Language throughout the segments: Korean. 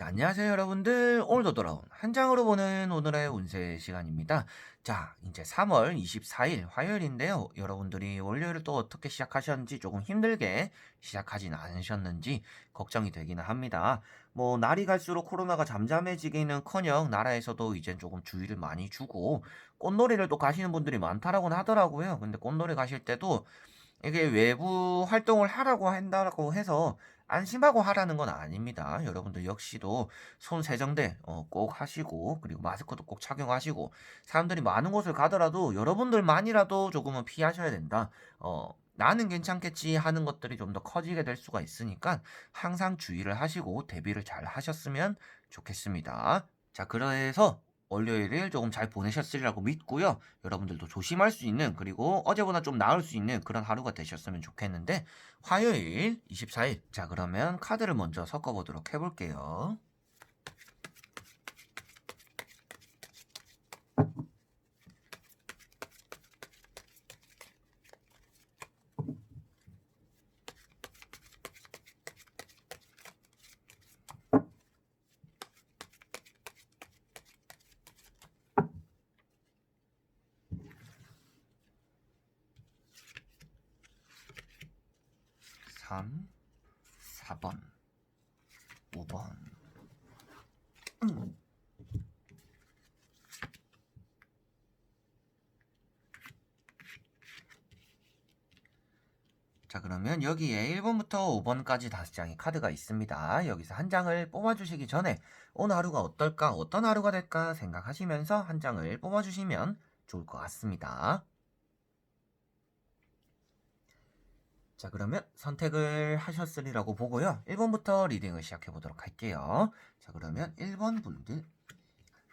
자, 안녕하세요, 여러분들. 오늘도 돌아온 한 장으로 보는 오늘의 운세 시간입니다. 자, 이제 3월 24일 화요일인데요. 여러분들이 월요일을 또 어떻게 시작하셨는지 조금 힘들게 시작하진 않으셨는지 걱정이 되기는 합니다. 뭐, 날이 갈수록 코로나가 잠잠해지기는커녕 나라에서도 이제 조금 주의를 많이 주고 꽃놀이를 또 가시는 분들이 많다라고는 하더라고요. 근데 꽃놀이 가실 때도 이게 외부 활동을 하라고 한다고 해서 안심하고 하라는 건 아닙니다. 여러분들 역시도 손 세정대 꼭 하시고, 그리고 마스크도 꼭 착용하시고, 사람들이 많은 곳을 가더라도 여러분들만이라도 조금은 피하셔야 된다. 나는 괜찮겠지 하는 것들이 좀 더 커지게 될 수가 있으니까 항상 주의를 하시고 대비를 잘 하셨으면 좋겠습니다. 자, 그래서 월요일을 조금 잘 보내셨으리라고 믿고요. 여러분들도 조심할 수 있는, 그리고 어제보다 좀 나을 수 있는 그런 하루가 되셨으면 좋겠는데, 화요일 24일. 자, 그러면 카드를 먼저 섞어보도록 해볼게요. 삼, 4번, 5번. 자, 그러면 여기에 1번부터 5번까지 5장의 카드가 있습니다. 여기서 한 장을 뽑아주시기 전에 오늘 하루가 어떨까, 어떤 하루가 될까 생각하시면서 한 장을 뽑아주시면 좋을 것 같습니다. 자, 그러면 선택을 하셨으리라고 보고요. 1번부터 리딩을 시작해 보도록 할게요. 자, 그러면 1번 분들.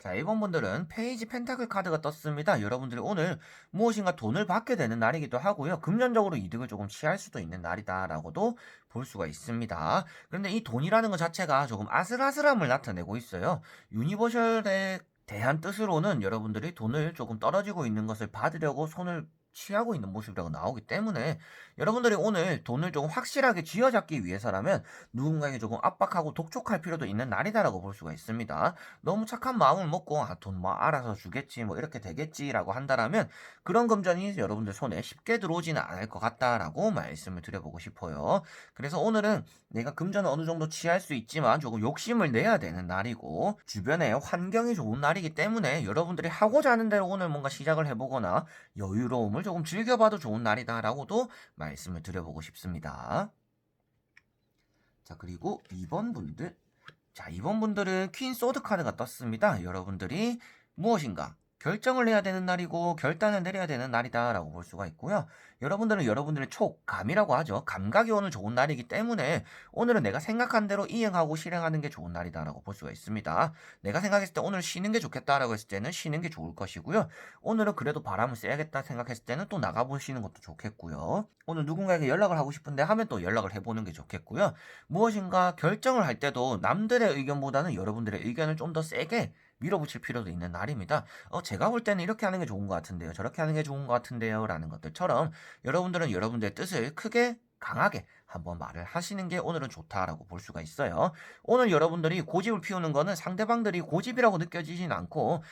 자, 1번 분들은 페이지 펜타클 카드가 떴습니다. 여러분들이 오늘 무엇인가 돈을 받게 되는 날이기도 하고요. 금전적으로 이득을 조금 취할 수도 있는 날이다라고도 볼 수가 있습니다. 그런데 이 돈이라는 것 자체가 조금 아슬아슬함을 나타내고 있어요. 유니버셜에 대한 뜻으로는 여러분들이 돈을 조금 떨어지고 있는 것을 받으려고 손을 취하고 있는 모습이라고 나오기 때문에 여러분들이 오늘 돈을 조금 확실하게 쥐어잡기 위해서라면 누군가에게 조금 압박하고 독촉할 필요도 있는 날이다라고 볼 수가 있습니다. 너무 착한 마음을 먹고 돈 뭐 알아서 주겠지 뭐 이렇게 되겠지라고 한다라면 그런 금전이 여러분들 손에 쉽게 들어오지는 않을 것 같다라고 말씀을 드려보고 싶어요. 그래서 오늘은 내가 금전을 어느 정도 취할 수 있지만 조금 욕심을 내야 되는 날이고 주변에 환경이 좋은 날이기 때문에 여러분들이 하고자 하는 대로 오늘 뭔가 시작을 해보거나 여유로움을 조금 즐겨봐도 좋은 날이다라고도 말씀을 드려보고 싶습니다. 자, 그리고 2번 분들. 자, 이번 분들은 퀸 소드 카드가 떴습니다. 여러분들이 무엇인가 결정을 해야 되는 날이고 결단을 내려야 되는 날이다라고 볼 수가 있고요. 여러분들은 여러분들의 촉감이라고 하죠. 감각이 오늘 좋은 날이기 때문에 오늘은 내가 생각한 대로 이행하고 실행하는 게 좋은 날이다라고 볼 수가 있습니다. 내가 생각했을 때 오늘 쉬는 게 좋겠다라고 했을 때는 쉬는 게 좋을 것이고요. 오늘은 그래도 바람을 쐬야겠다 생각했을 때는 또 나가보시는 것도 좋겠고요. 오늘 누군가에게 연락을 하고 싶은데 하면 또 연락을 해보는 게 좋겠고요. 무엇인가 결정을 할 때도 남들의 의견보다는 여러분들의 의견을 좀 더 세게 밀어붙일 필요도 있는 날입니다. 제가 볼 때는 이렇게 하는 게 좋은 것 같은데요. 저렇게 하는 게 좋은 것 같은데요. 라는 것들처럼 여러분들은 여러분들의 뜻을 크게 강하게 한번 말을 하시는 게 오늘은 좋다라고 볼 수가 있어요. 오늘 여러분들이 고집을 피우는 거는 상대방들이 고집이라고 느껴지진 않고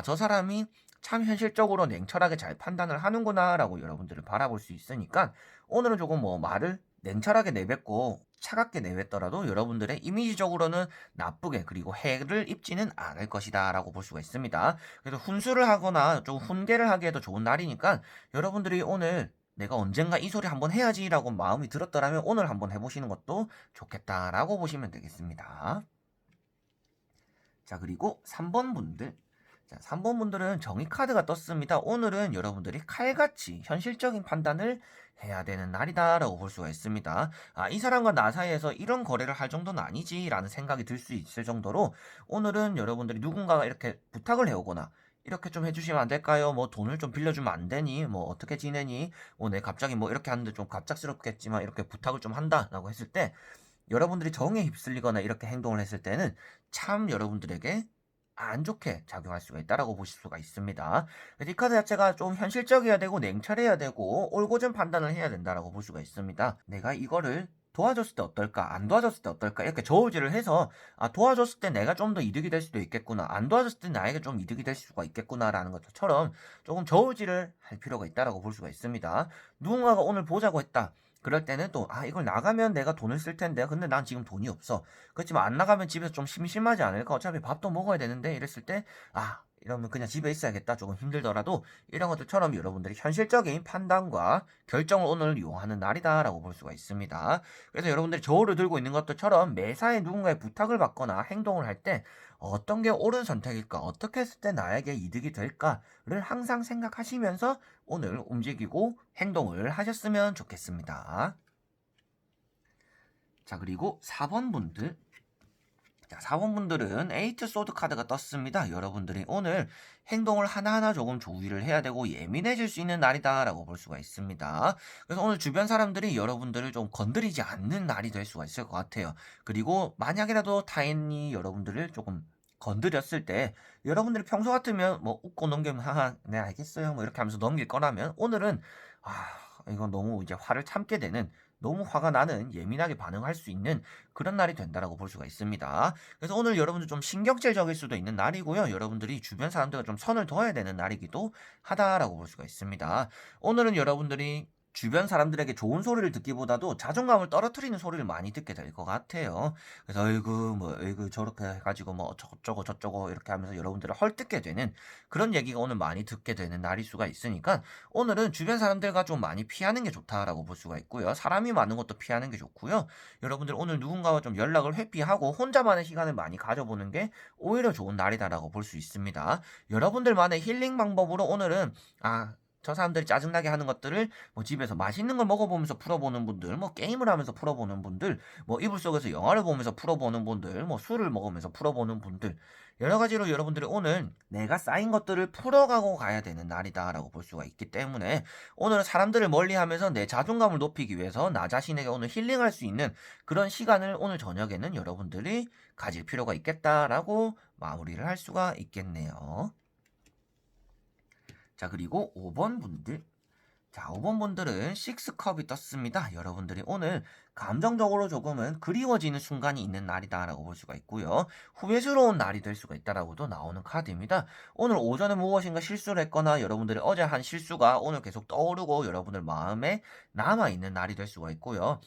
저 사람이 참 현실적으로 냉철하게 잘 판단을 하는구나 라고 여러분들을 바라볼 수 있으니까 오늘은 조금 뭐 말을 냉철하게 내뱉고 차갑게 내뱉더라도 여러분들의 이미지적으로는 나쁘게 그리고 해를 입지는 않을 것이다 라고 볼 수가 있습니다. 그래서 훈수를 하거나 좀 훈계를 하기에도 좋은 날이니까 여러분들이 오늘 내가 언젠가 이 소리 한번 해야지 라고 마음이 들었더라면 오늘 한번 해보시는 것도 좋겠다라고 보시면 되겠습니다. 자, 그리고 3번 분들. 자, 3번 분들은 정의 카드가 떴습니다. 오늘은 여러분들이 칼같이 현실적인 판단을 해야 되는 날이다라고 볼 수가 있습니다. 이 사람과 나 사이에서 이런 거래를 할 정도는 아니지라는 생각이 들 수 있을 정도로 오늘은 여러분들이 누군가가 이렇게 부탁을 해오거나 이렇게 좀 해주시면 안 될까요? 뭐 돈을 좀 빌려주면 안 되니? 뭐 어떻게 지내니? 내 갑자기 뭐 이렇게 하는데 좀 갑작스럽겠지만 이렇게 부탁을 좀 한다라고 했을 때 여러분들이 정에 휩쓸리거나 이렇게 행동을 했을 때는 참 여러분들에게 안 좋게 작용할 수가 있다라고 보실 수가 있습니다. 그래서 이 카드 자체가 좀 현실적이어야 되고 냉철해야 되고 올곧은 판단을 해야 된다라고 볼 수가 있습니다. 내가 이거를 도와줬을 때 어떨까? 안 도와줬을 때 어떨까? 이렇게 저울질을 해서 도와줬을 때 내가 좀 더 이득이 될 수도 있겠구나. 안 도와줬을 때 나에게 좀 이득이 될 수가 있겠구나라는 것처럼 조금 저울질을 할 필요가 있다라고 볼 수가 있습니다. 누군가가 오늘 보자고 했다. 그럴 때는 또 이걸 나가면 내가 돈을 쓸 텐데 근데 난 지금 돈이 없어. 그렇지만 안 나가면 집에서 좀 심심하지 않을까? 어차피 밥도 먹어야 되는데 이랬을 때 이러면 그냥 집에 있어야겠다. 조금 힘들더라도 이런 것들처럼 여러분들이 현실적인 판단과 결정을 오늘 이용하는 날이다라고 볼 수가 있습니다. 그래서 여러분들이 저울을 들고 있는 것들처럼 매사에 누군가의 부탁을 받거나 행동을 할 때 어떤 게 옳은 선택일까? 어떻게 했을 때 나에게 이득이 될까를 항상 생각하시면서 오늘 움직이고 행동을 하셨으면 좋겠습니다. 자, 그리고 4번 분들. 자, 4번 분들은 에이트 소드 카드가 떴습니다. 여러분들이 오늘 행동을 하나하나 조금 조율을 해야 되고 예민해질 수 있는 날이다라고 볼 수가 있습니다. 그래서 오늘 주변 사람들이 여러분들을 좀 건드리지 않는 날이 될 수가 있을 것 같아요. 그리고 만약이라도 타인이 여러분들을 조금 건드렸을 때 여러분들이 평소 같으면 뭐 웃고 넘기면 하하 네 알겠어요 뭐 이렇게 하면서 넘길 거라면 오늘은 이건 너무 이제 화를 참게 되는 너무 화가 나는 예민하게 반응할 수 있는 그런 날이 된다라고 볼 수가 있습니다. 그래서 오늘 여러분들 좀 신경질적일 수도 있는 날이고요. 여러분들이 주변 사람들과 좀 선을 둬야 되는 날이기도 하다라고 볼 수가 있습니다. 오늘은 여러분들이 주변 사람들에게 좋은 소리를 듣기보다도 자존감을 떨어뜨리는 소리를 많이 듣게 될 것 같아요. 그래서 어이구 저렇게 해가지고 뭐 어쩌고 저쩌고 이렇게 하면서 여러분들을 헐뜯게 되는 그런 얘기가 오늘 많이 듣게 되는 날일 수가 있으니까 오늘은 주변 사람들과 좀 많이 피하는 게 좋다라고 볼 수가 있고요. 사람이 많은 것도 피하는 게 좋고요. 여러분들 오늘 누군가와 좀 연락을 회피하고 혼자만의 시간을 많이 가져보는 게 오히려 좋은 날이다라고 볼 수 있습니다. 여러분들만의 힐링 방법으로 오늘은 저 사람들이 짜증나게 하는 것들을 뭐 집에서 맛있는 걸 먹어보면서 풀어보는 분들, 뭐 게임을 하면서 풀어보는 분들, 뭐 이불 속에서 영화를 보면서 풀어보는 분들, 뭐 술을 먹으면서 풀어보는 분들, 여러 가지로 여러분들이 오늘 내가 쌓인 것들을 풀어가고 가야 되는 날이다라고 볼 수가 있기 때문에 오늘은 사람들을 멀리하면서 내 자존감을 높이기 위해서 나 자신에게 오늘 힐링할 수 있는 그런 시간을 오늘 저녁에는 여러분들이 가질 필요가 있겠다라고 마무리를 할 수가 있겠네요. 자, 그리고 5번 분들. 자, 5번 분들은 6컵이 떴습니다. 여러분들이 오늘 감정적으로 조금은 그리워지는 순간이 있는 날이다라고 볼 수가 있고요. 후회스러운 날이 될 수가 있다라고도 나오는 카드입니다. 오늘 오전에 무엇인가 실수를 했거나 여러분들이 어제 한 실수가 오늘 계속 떠오르고 여러분들 마음에 남아있는 날이 될 수가 있고요.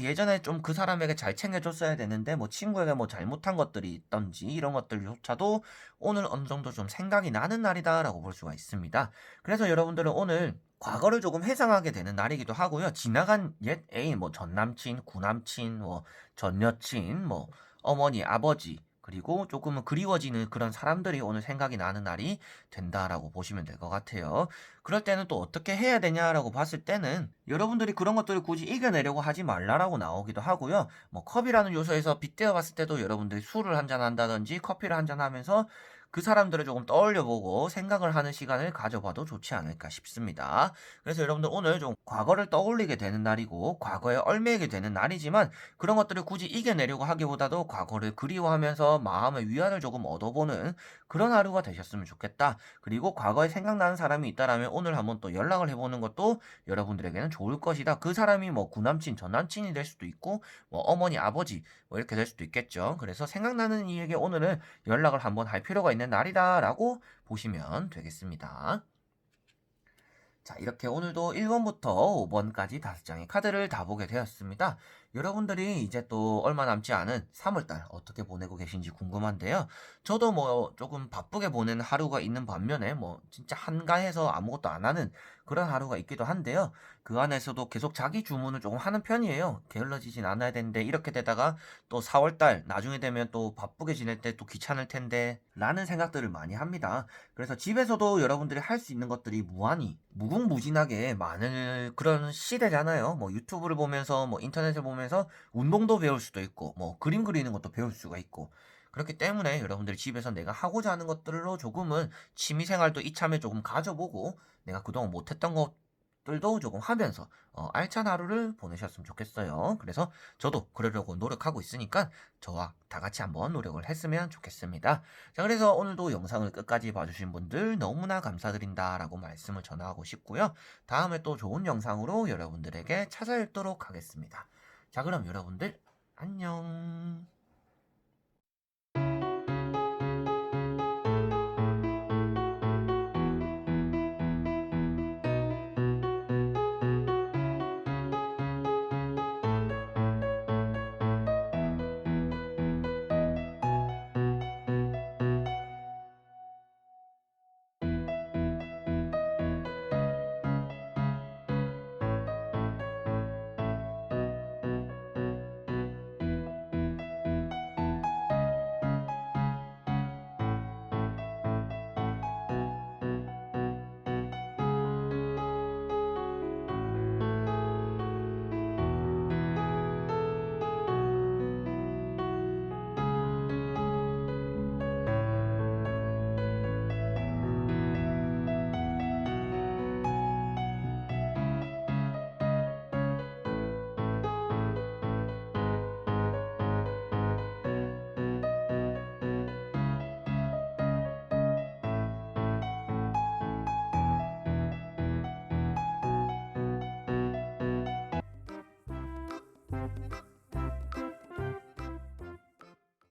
예전에 좀 그 사람에게 잘 챙겨줬어야 되는데, 뭐, 친구에게 뭐 잘못한 것들이 있던지, 이런 것들조차도 오늘 어느 정도 좀 생각이 나는 날이다라고 볼 수가 있습니다. 그래서 여러분들은 오늘 과거를 조금 회상하게 되는 날이기도 하고요. 지나간 옛 애인, 뭐, 전 남친, 구남친, 뭐, 전 여친, 뭐, 어머니, 아버지, 그리고 조금은 그리워지는 그런 사람들이 오늘 생각이 나는 날이 된다라고 보시면 될 것 같아요. 그럴 때는 또 어떻게 해야 되냐라고 봤을 때는 여러분들이 그런 것들을 굳이 이겨내려고 하지 말라라고 나오기도 하고요. 뭐 컵이라는 요소에서 빗대어 봤을 때도 여러분들이 술을 한잔 한다든지 커피를 한잔 하면서 그 사람들을 조금 떠올려보고 생각을 하는 시간을 가져봐도 좋지 않을까 싶습니다. 그래서 여러분들 오늘 좀 과거를 떠올리게 되는 날이고 과거에 얽매이게 되는 날이지만 그런 것들을 굳이 이겨내려고 하기보다도 과거를 그리워하면서 마음의 위안을 조금 얻어보는 그런 하루가 되셨으면 좋겠다. 그리고 과거에 생각나는 사람이 있다라면 오늘 한번 또 연락을 해보는 것도 여러분들에게는 좋을 것이다. 그 사람이 뭐 구남친, 전남친이 될 수도 있고 뭐 어머니, 아버지 뭐 이렇게 될 수도 있겠죠. 그래서 생각나는 이에게 오늘은 연락을 한번 할 필요가 있는 날이다라고 보시면 되겠습니다. 자, 이렇게 오늘도 1번부터 5번까지 5장의 카드를 다 보게 되었습니다. 여러분들이 이제 또 얼마 남지 않은 3월달 어떻게 보내고 계신지 궁금한데요. 저도 뭐 조금 바쁘게 보내는 하루가 있는 반면에 뭐 진짜 한가해서 아무것도 안 하는 그런 하루가 있기도 한데요. 그 안에서도 계속 자기 주문을 조금 하는 편이에요. 게을러지진 않아야 되는데 이렇게 되다가 또 4월달 나중에 되면 또 바쁘게 지낼 때 또 귀찮을 텐데 라는 생각들을 많이 합니다. 그래서 집에서도 여러분들이 할 수 있는 것들이 무한히 무궁무진하게 많은 그런 시대잖아요. 뭐 유튜브를 보면서 뭐 인터넷을 보면서 운동도 배울 수도 있고 뭐 그림 그리는 것도 배울 수가 있고 그렇기 때문에 여러분들이 집에서 내가 하고자 하는 것들로 조금은 취미생활도 이참에 조금 가져보고 내가 그동안 못했던 것들도 조금 하면서 알찬 하루를 보내셨으면 좋겠어요. 그래서 저도 그러려고 노력하고 있으니까 저와 다 같이 한번 노력을 했으면 좋겠습니다. 자, 그래서 오늘도 영상을 끝까지 봐주신 분들 너무나 감사드린다라고 말씀을 전하고 싶고요. 다음에 또 좋은 영상으로 여러분들에게 찾아뵙도록 하겠습니다. 자, 그럼 여러분들 안녕.